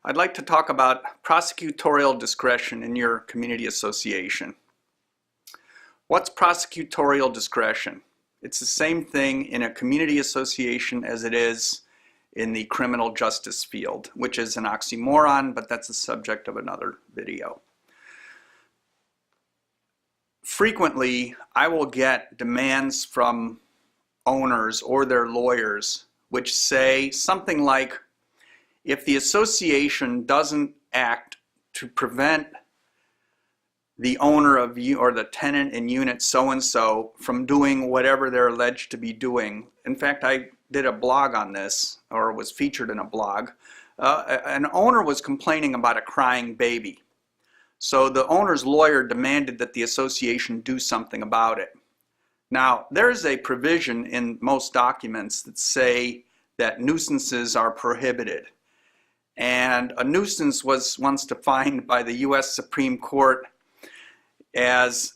I'd like to talk about prosecutorial discretion in your community association. What's prosecutorial discretion? It's the same thing in a community association as it is in the criminal justice field, which is an oxymoron, but that's the subject of another video. Frequently, I will get demands from owners or their lawyers which say something like, if the association doesn't act to prevent the owner of or the tenant in unit so-and-so from doing whatever they're alleged to be doing. In fact, I did a blog on this, or was featured in a blog. An owner was complaining about a crying baby. So the owner's lawyer demanded that the association do something about it. Now, there's a provision in most documents that say that nuisances are prohibited. And a nuisance was once defined by the U.S. Supreme Court as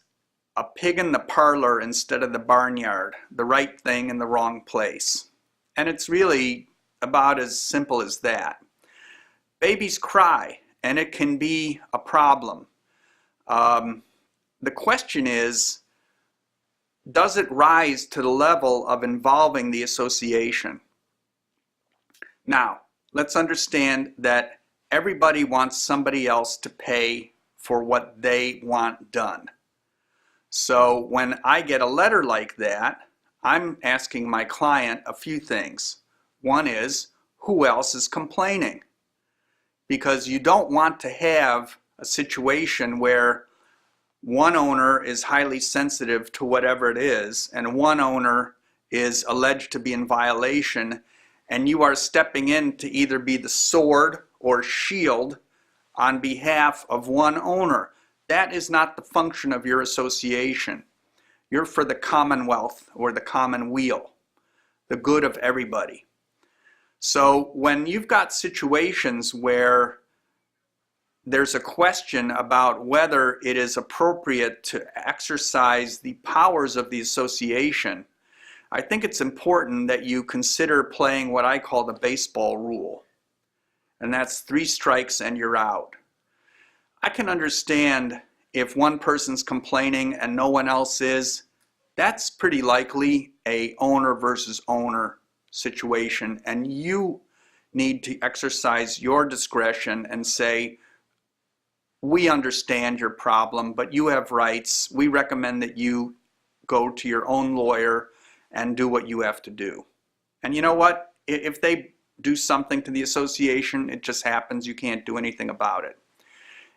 a pig in the parlor instead of the barnyard, the right thing in the wrong place. And it's really about as simple as that. Babies cry, and it can be a problem. The question is, does it rise to the level of involving the association? Now, let's understand that everybody wants somebody else to pay for what they want done. So when I get a letter like that, I'm asking my client a few things. One is, who else is complaining? Because you don't want to have a situation where one owner is highly sensitive to whatever it is, and one owner is alleged to be in violation, and you are stepping in to either be the sword or shield on behalf of one owner. That is not the function of your association. You're for the commonwealth or the commonweal, the good of everybody. So when you've got situations where there's a question about whether it is appropriate to exercise the powers of the association, I think it's important that you consider playing what I call the baseball rule. And that's 3 strikes and you're out. I can understand if one person's complaining and no one else is. That's pretty likely a owner versus owner situation, and you need to exercise your discretion and say, we understand your problem, but you have rights. We recommend that you go to your own lawyer and do what you have to do. And you know what? If they do something to the association, it just happens. You can't do anything about it.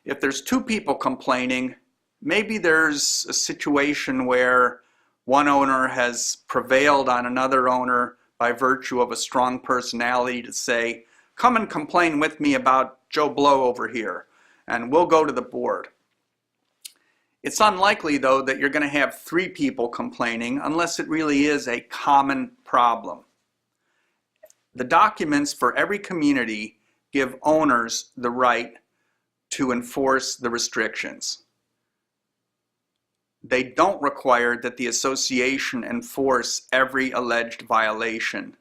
If there's 2 people complaining, maybe there's a situation where one owner has prevailed on another owner by virtue of a strong personality to say, come and complain with me about Joe Blow over here, and we'll go to the board. It's unlikely, though, that you're going to have 3 people complaining unless it really is a common problem. The documents for every community give owners the right to enforce the restrictions. They don't require that the association enforce every alleged violation.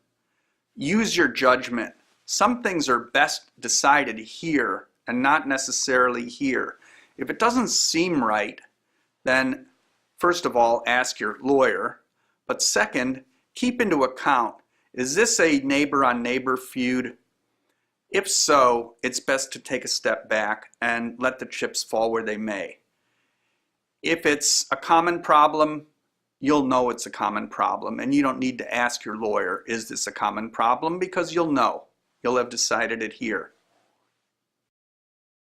Use your judgment. Some things are best decided here and not necessarily here. If it doesn't seem right, then first of all, ask your lawyer. But second, keep into account, is this a neighbor-on-neighbor feud? If so, it's best to take a step back and let the chips fall where they may. If it's a common problem, you'll know it's a common problem, and you don't need to ask your lawyer, is this a common problem? Because you'll know. You'll have decided it here.